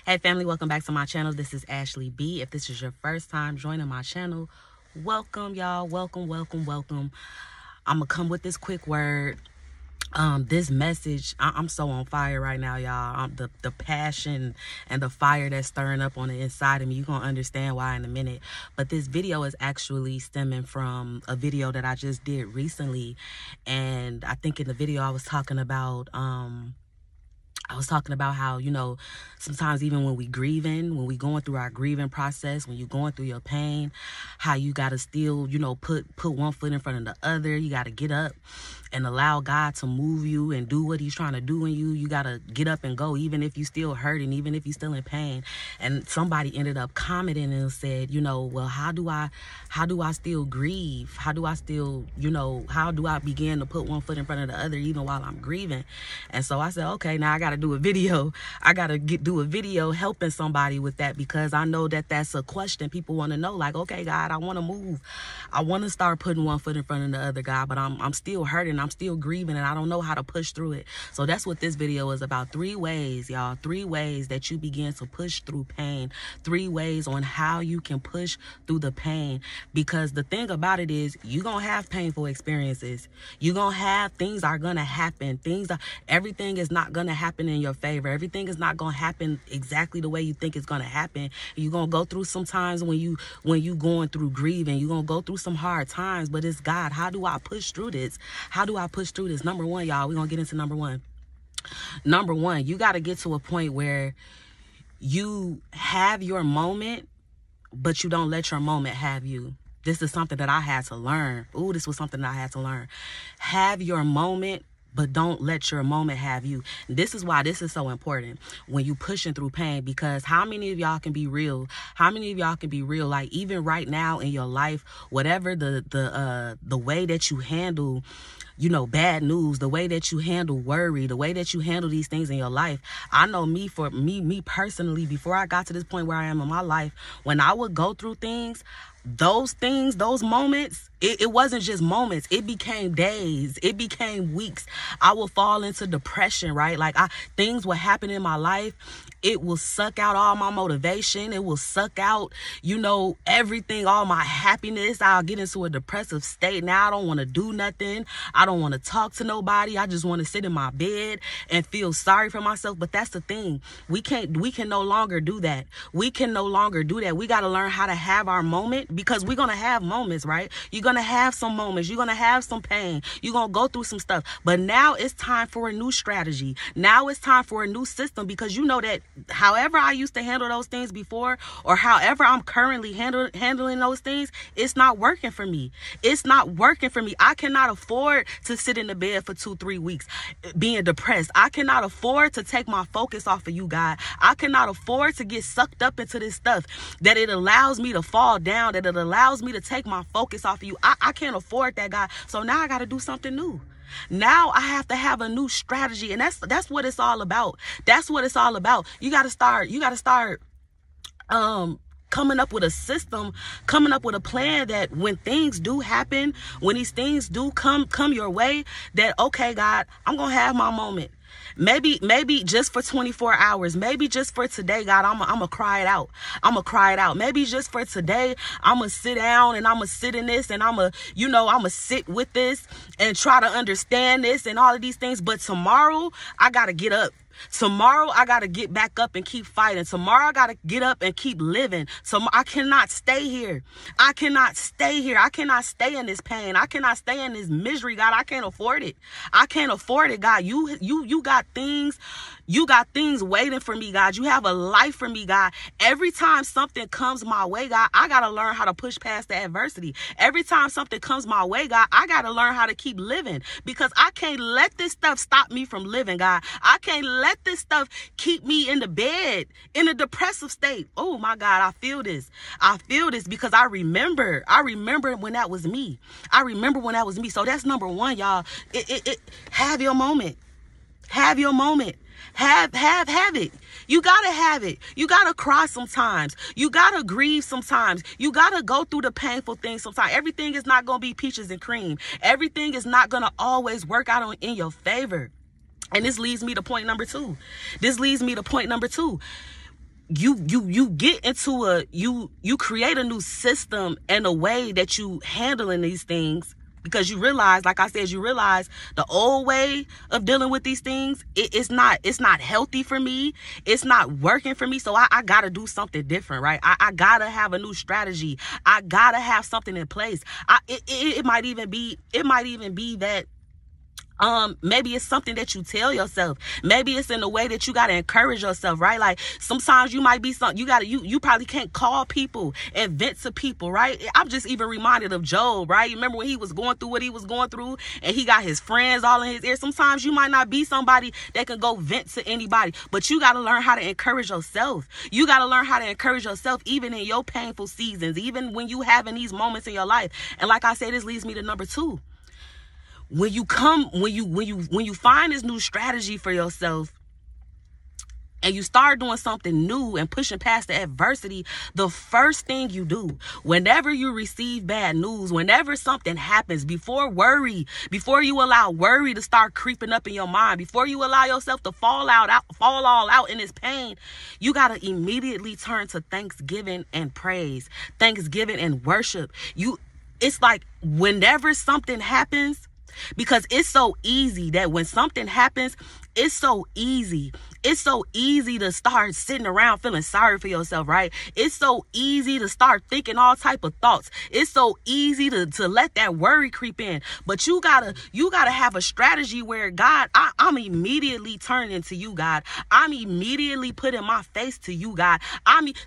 Hey family, welcome back to my channel. This is Ashley B. If this is your first time joining my channel, welcome y'all. Welcome. I'm gonna come with this quick word. This message, I'm so on fire right now, y'all. The passion and the fire that's stirring up on the inside of me, you're gonna understand why in a minute. But this video is actually stemming from a video that I just did recently, and I think in the video I was talking about how, you know, sometimes even when we grieving, when we going through our grieving process, when you're going through your pain, how you got to still, you know, put one foot in front of the other. You got to get up and allow God to move you and do what he's trying to do in you. You got to get up and go, even if you're still hurting, even if you're still in pain. And somebody ended up commenting and said, you know, well, how do I still grieve? How do I still, you know, how do I begin to put one foot in front of the other even while I'm grieving? And so I said, okay, now I got to do a video. I got to do a video helping somebody with that, because I know that that's a question people want to know. Like, okay, God, I want to move. I want to start putting one foot in front of the other, God, but I'm still hurting. I'm still grieving, and I don't know how to push through it. So that's what this video is about. 3 ways, y'all. 3 ways that you begin to push through pain. 3 ways on how you can push through the pain. Because the thing about it is, you're going to have painful experiences. You're going to have, things are going to happen. Everything is not going to happen in your favor. Everything is not going to happen exactly the way you think it's going to happen. You're going to go through some times when you going through grieving. You're going to go through some hard times, but it's God. How do I push through this? How do I push through this? Number 1, y'all, we're going to get into number 1. Number 1, you got to get to a point where you have your moment, but you don't let your moment have you. This is something that I had to learn. Ooh, this was something that I had to learn. Have your moment, but don't let your moment have you. This is why this is so important when you pushing through pain, because how many of y'all can be real? How many of y'all can be real? Like, even right now in your life, whatever the way that you handle, you know, bad news, the way that you handle worry, the way that you handle these things in your life. I know me personally, before I got to this point where I am in my life, when I would go through things, those moments, it wasn't just moments. It became days. It became weeks. I would fall into depression, right? Like, things would happen in my life. It will suck out all my motivation. It will suck out, you know, everything, all my happiness. I'll get into a depressive state. Now I don't want to do nothing. I don't want to talk to nobody. I just want to sit in my bed and feel sorry for myself. But that's the thing. We can no longer do that. We can no longer do that. We got to learn how to have our moment, because we're going to have moments, right? You're going to have some moments. You're going to have some pain. You're going to go through some stuff. But now it's time for a new strategy. Now it's time for a new system, because you know that however I used to handle those things before, or however I'm currently handling those things, it's not working for me. It's not working for me. I cannot afford to sit in the bed for 2-3 weeks being depressed. I cannot afford to take my focus off of you, God. I cannot afford to get sucked up into this stuff that it allows me to fall down, that it allows me to take my focus off of you. I can't afford that, God. So now I got to do something new. Now I have to have a new strategy, and that's what it's all about. That's what it's all about. You got to start coming up with a system, coming up with a plan, that when things do happen, when these things do come your way, that, okay, God, I'm going to have my moment. Maybe just for 24 hours. Maybe just for today, God, I'm going to cry it out. I'm going to cry it out. Maybe just for today, I'm going to sit down and I'm going to sit in this, and I'm going to sit with this and try to understand this and all of these things. But tomorrow, I got to get up. Tomorrow, I got to get back up and keep fighting. Tomorrow, I got to get up and keep living. So I cannot stay here. I cannot stay here. I cannot stay in this pain. I cannot stay in this misery, God. I can't afford it. I can't afford it, God. You got things. You got things waiting for me, God. You have a life for me, God. Every time something comes my way, God, I got to learn how to push past the adversity. Every time something comes my way, God, I got to learn how to keep living, because I can't let this stuff stop me from living, God. I can't let this stuff keep me in the bed in a depressive state. Oh my God, I feel this. I feel this because I remember when that was me. I remember when that was me. So that's number 1, y'all. Have your moment. Have your moment. Have it. You gotta have it. You gotta cry sometimes. You gotta grieve sometimes. You gotta go through the painful things sometimes. Everything is not gonna be peaches and cream. Everything is not gonna always work out in your favor. And this leads me to point number 2. you get into you create a new system and a way that you handling these things, because you realize, like I said, you realize the old way of dealing with these things, it's not healthy for me. It's not working for me. So I gotta do something different, right? I gotta have a new strategy. I gotta have something in place. It might even be that maybe it's something that you tell yourself. Maybe it's in the way that you got to encourage yourself, right? Like sometimes you might be something you probably can't call people and vent to people, right? I'm just even reminded of Job, right? You remember when he was going through what he was going through and he got his friends all in his ear. Sometimes you might not be somebody that can go vent to anybody, but you got to learn how to encourage yourself. You got to learn how to encourage yourself even in your painful seasons, even when you having these moments in your life. And like I said, this leads me to number 2. When you find this new strategy for yourself and you start doing something new and pushing past the adversity, the first thing you do, whenever you receive bad news, whenever something happens, before you allow worry to start creeping up in your mind, before you allow yourself to fall all out in this pain, you got to immediately turn to thanksgiving and praise, thanksgiving and worship. It's like whenever something happens, because it's so easy that when something happens, it's so easy to start sitting around feeling sorry for yourself, right? It's so easy to start thinking all type of thoughts. It's so easy to let that worry creep in. But you gotta have a strategy where, God, I'm immediately turning to you, God. I'm immediately putting my face to you, God.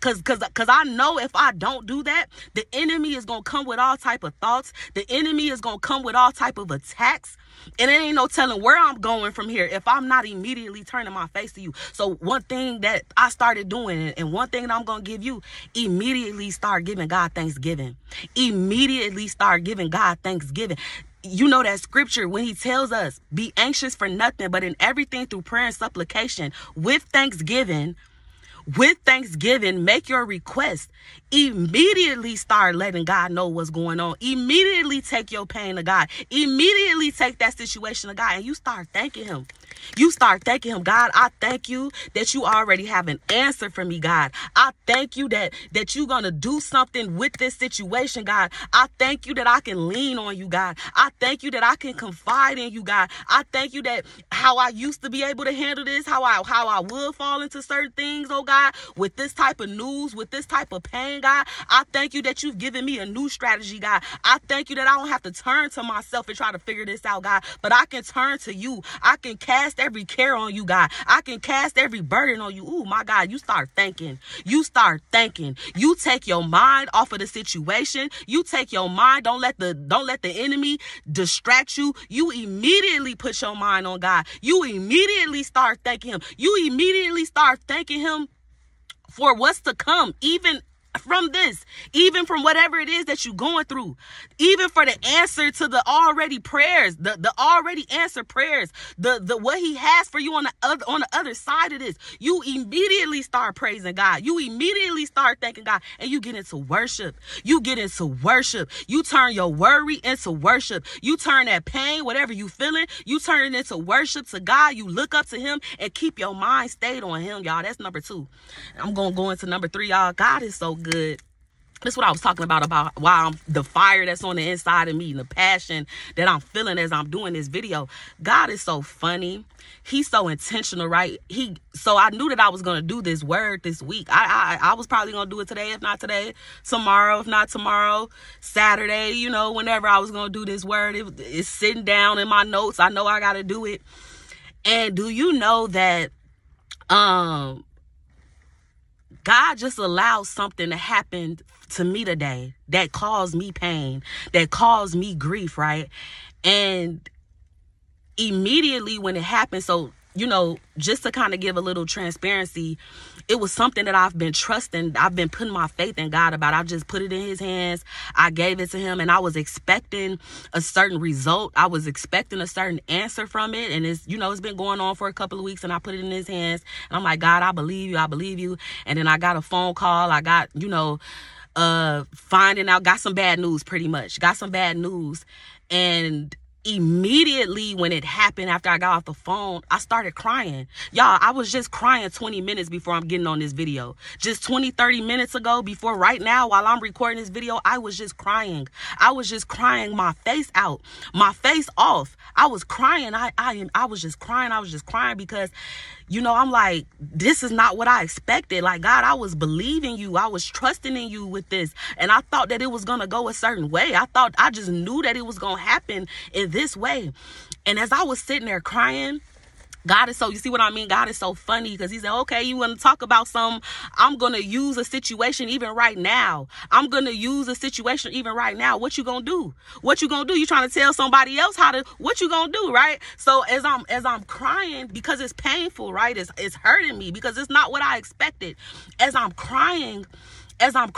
Cause I know if I don't do that, the enemy is gonna come with all type of thoughts. The enemy is gonna come with all type of attacks. And it ain't no telling where I'm going from here if I'm not immediately turning my face to you. So one thing that I started doing, and one thing that I'm going to give you, immediately start giving God thanksgiving. Immediately start giving God thanksgiving. You know that scripture when he tells us, be anxious for nothing, but in everything through prayer and supplication with thanksgiving, make your request. Immediately start letting God know what's going on. Immediately take your pain to God. Immediately take that situation to God and you start thanking him. You start thanking him. God, I thank you that you already have an answer for me, God. I thank you that you're going to do something with this situation, God. I thank you that I can lean on you, God. I thank you that I can confide in you, God. I thank you that how I used to be able to handle this, how I would fall into certain things, oh God, with this type of news, with this type of pain, God. I thank you that you've given me a new strategy, God. I thank you that I don't have to turn to myself and try to figure this out, God, but I can turn to you. I can cast every care on you, God. I can cast every burden on you. Ooh, my God, you start thinking. You start thinking. You take your mind off of the situation. You take your mind. Don't let the enemy distract you. You immediately put your mind on God. You immediately start thanking him. You immediately start thanking him for what's to come, even from this, even from whatever it is that you're going through, even for the answer to the already prayers, the already answered prayers, the what he has for you on the other side of this. You immediately start praising God. You immediately start thanking God, and you get into worship. You get into worship. You turn your worry into worship. You turn that pain, whatever you feeling, you turn it into worship to God. You look up to him and keep your mind stayed on him, y'all. That's number 2. I'm gonna go into number 3, y'all. God is so good. That's what I was talking about why the fire that's on the inside of me and the passion that I'm feeling as I'm doing this video. God is so funny. He's so intentional, right? So I knew that I was going to do this word this week. I was probably going to do it today, if not today, tomorrow, if not tomorrow, Saturday, you know, whenever I was going to do this word. It's sitting down in my notes. I know I got to do it. And do you know that God just allowed something to happen to me today that caused me pain, that caused me grief, right? And immediately when it happened, so, you know, just to kind of give a little transparency, it was something that I've been trusting. I've been putting my faith in God about. I just put it in his hands. I gave it to him, and I was expecting a certain result. I was expecting a certain answer from it. And it's, you know, it's been going on for a couple of weeks, and I put it in his hands. And I'm like, God, I believe you. I believe you. And then I got a phone call. I got, you know, finding out, got some bad news pretty much. Got some bad news. And immediately when it happened, after I got off the phone, I started crying. Y'all, I was just crying 20 minutes before I'm getting on this video. Just 20-30 minutes ago, before right now, while I'm recording this video, I was just crying. I was just crying my face out, my face off. I was crying. I was just crying. I was just crying because, you know, I'm like, this is not what I expected. Like, God, I was believing you. I was trusting in you with this. And I thought that it was going to go a certain way. I just knew that it was going to happen in this way. And as I was sitting there crying, God is so, you see what I mean? God is so funny because he said, okay, you want to talk about something? I'm going to use a situation even right now. I'm going to use a situation even right now. What you going to do? What you going to do? You trying to tell somebody else what you going to do, right? So as I'm crying, because it's painful, right? It's hurting me because it's not what I expected. As I'm crying, I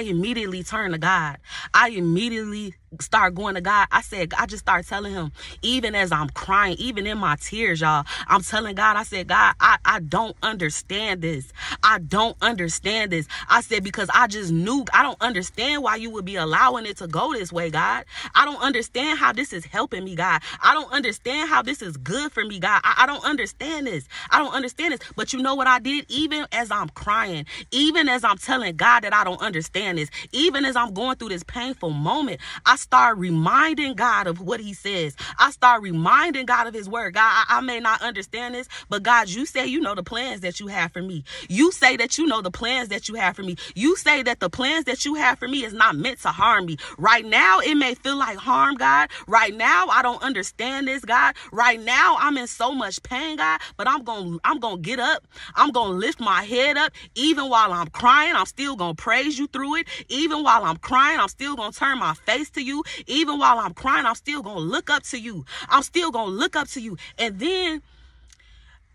immediately turn to God. I immediately start going to God. I just start telling him, even as I'm crying, even in my tears, y'all, I'm telling God, I said, God, I don't understand this. I don't understand this. I said, because I just knew, I don't understand why you would be allowing it to go this way, God. I don't understand how this is helping me, God. I don't understand how this is good for me, God. I don't understand this. I don't understand this. But you know what I did? Even as I'm crying, even as I'm telling God that I don't understand this, even as I'm going through this painful moment, I start reminding God of what he says. I start reminding God of his word. God, I may not understand this, but God, you say you know the plans that you have for me. You say that you know the plans that you have for me. You say that the plans that you have for me is not meant to harm me. Right now, it may feel like harm, God. Right now, I don't understand this, God. Right now, I'm in so much pain, God, but I'm going to get up. I'm going to lift my head up. Even while I'm crying, I'm still going to praise you through it. Even while I'm crying, I'm still going to turn my face to you. Even while I'm crying, I'm still going to look up to you. I'm still going to look up to you. And then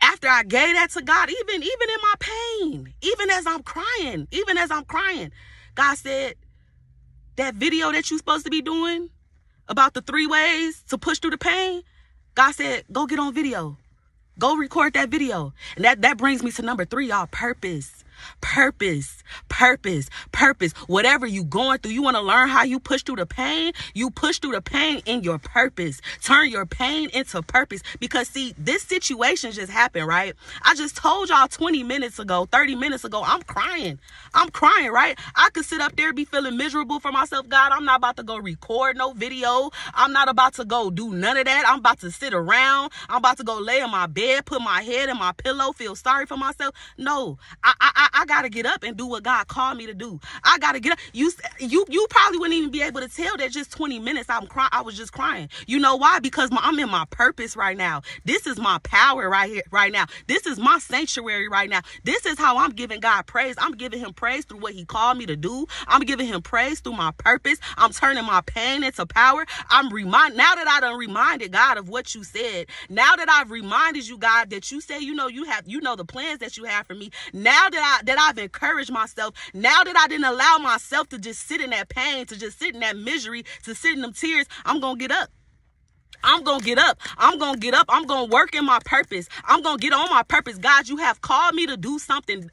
after I gave that to God, even in my pain, even as I'm crying, God said, that video that you're supposed to be doing about the 3 ways to push through the pain, God said, go get on video. Go record that video. And that brings me to number 3, y'all, purpose. Purpose. Whatever you going through, you want to learn how you push through the pain. You push through the pain in your purpose. Turn your pain into purpose. Because see, this situation just happened, right? I just told y'all 20 minutes ago, 30 minutes ago, I'm crying, right? I could sit up there, be feeling miserable for myself. God, I'm not about to go record no video. I'm not about to go do none of that. I'm about to sit around. I'm about to go lay in my bed, put my head in my pillow, feel sorry for myself. No, I got to get up and do what God called me to do. I got to get up. You probably wouldn't even be able to tell that just 20 minutes I was just crying. You know why? Because I'm in my purpose right now. This is my power right here, right now. This is my sanctuary right now. This is how I'm giving God praise. I'm giving him praise through what he called me to do. I'm giving him praise through my purpose. I'm turning my pain into power. Now that I done reminded God of what you said, now that I've reminded you, God, that you say, you know the plans that you have for me. Now that I've encouraged myself, now that I didn't allow myself to just sit in that pain, to just sit in that misery, to sit in them tears, I'm going to get up. I'm going to get up. I'm going to work in my purpose. I'm going to get on my purpose. God, you have called me to do something.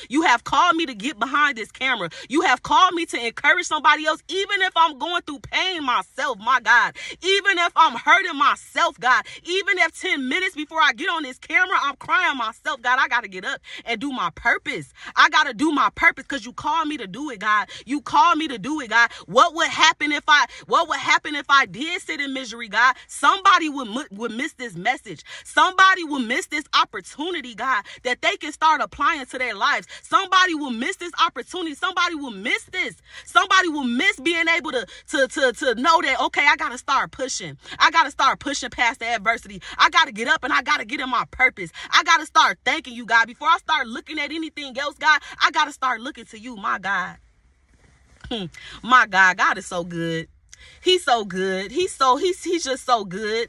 You have called me to get behind this camera. You have called me to encourage somebody else, even if I'm going through pain myself, my God. Even if I'm hurting myself, God. Even if 10 minutes before I get on this camera, I'm crying myself, God, I got to get up and do my purpose. I got to do my purpose because you called me to do it, God. You called me to do it, God. What would happen if I did sit in misery, God? Somebody would miss this message. Somebody will miss this opportunity, God, that they can start applying to their lives. Somebody will miss this opportunity. Somebody will miss this. Somebody will miss being able to know that, okay, I got to start pushing. I got to start pushing past the adversity. I got to get up and I got to get in my purpose. I got to start thanking you, God. Before I start looking at anything else, God, I got to start looking to you, my God. My God, God is so good. He's so good. He's just so good.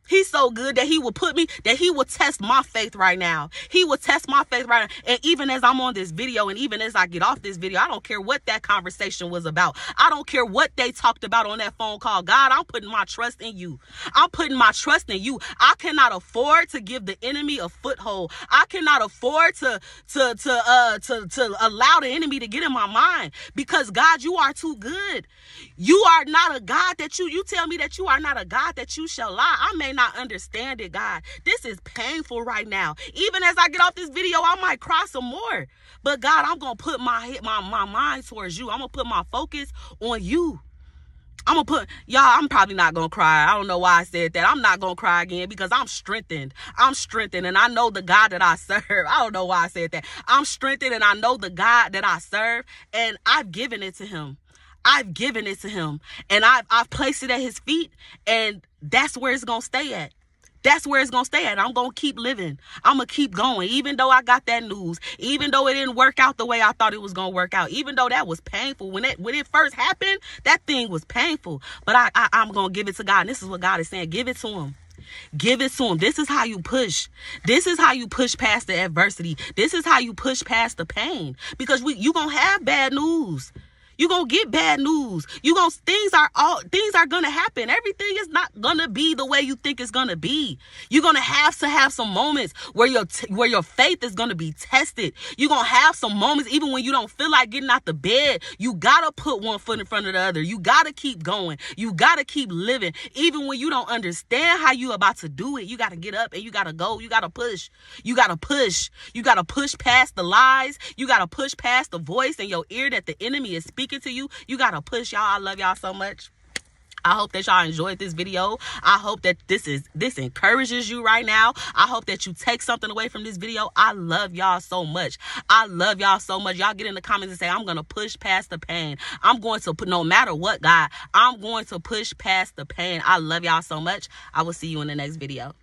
He's so good that he will put me, that he will test my faith right now. He will test my faith right now. And even as I'm on this video, and even as I get off this video, I don't care what that conversation was about. I don't care what they talked about on that phone call. God, I'm putting my trust in you. I'm putting my trust in you. I cannot afford to give the enemy a foothold. I cannot afford to allow the enemy to get in my mind, because God, you are too good. You are not a God that you tell me that you are not a God that you shall lie. I may not understand it, God. This is painful right now. Even as I get off this video, I might cry some more. But God, I'm going to put my mind towards you. I'm going to put my focus on you. I'm probably not going to cry. I don't know why I said that. I'm not going to cry again because I'm strengthened. I'm strengthened, and I know the God that I serve. I don't know why I said that. I'm strengthened, and I know the God that I serve, and I've given it to him. I've given it to him, and I've placed it at his feet, and that's where it's going to stay at. That's where it's going to stay at. I'm going to keep living. I'm going to keep going. Even though I got that news, even though it didn't work out the way I thought it was going to work out, even though that was painful. When it first happened, that thing was painful. But I'm going to give it to God. And this is what God is saying. Give it to him. Give it to him. This is how you push. This is how you push past the adversity. This is how you push past the pain. Because you're going to have bad news. You're going to get bad news. Things are going to happen. Everything is not going to be the way you think it's going to be. You're going to have some moments where your faith is going to be tested. You're going to have some moments, even when you don't feel like getting out the bed, you got to put one foot in front of the other. You got to keep going. You got to keep living. Even when you don't understand how you about to do it, you got to get up and you got to go. You got to push. You got to push. You got to push past the lies. You got to push past the voice in your ear that the enemy is speaking to you. You gotta push, y'all. I love y'all so much. I hope that y'all enjoyed this video. I hope that this encourages you right now. I hope that you take something away from this video. I love y'all so much. I love y'all so much. Y'all get in the comments and say, I'm gonna push past the pain. I'm going to put, no matter what, God, I'm going to push past the pain. I love y'all so much. I will see you in the next video.